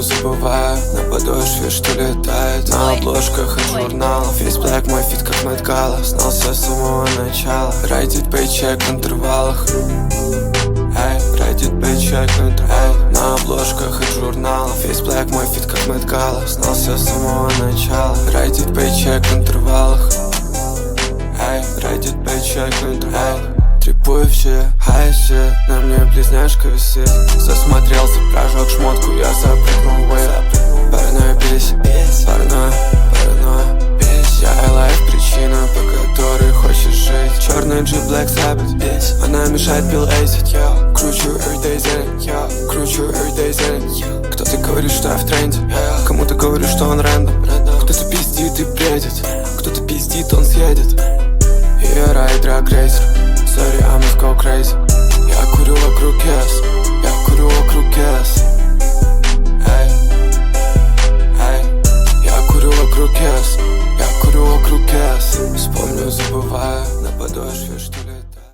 Вспомню, забываю, на подошве, что летает на обложках от журналов. Весь блэк, мой фит как Мэтт Галла. Знал все с самого начала. Райдит пейчек в интервалах. Райдит пейчек в интервалах. На обложках от журналов. Весь блэк, мой фит как Мэтт Галла. Знал все с самого начала. Райдит пейчек в интервалах. Райдит пейчек в интервалах. Трипую все, хайси, на мне близняшка висит. Засмотрелся, прожег шмотку, я запрыгнул в вейв. Паранойя бесит, паранойя бесит. Я лайф, причина, по которой хочешь жить. Черный джип, Black Sabbath, она мешает пил-эйсить. Кручу everyday зелень, кручу everyday зелень. Кто-то говорит, что я в тренде, кому-то говорит, что он рэндом. Кто-то пиздит и бредит, кто-то пиздит, он съедет. Я райд драг-рейсер, sorry, I must go crazy. Я курю вокруг кэс, я курю вокруг кэс. Я курю вокруг кэс, я курю вокруг кэс. Вспомню, забываю, на подошве, что ли.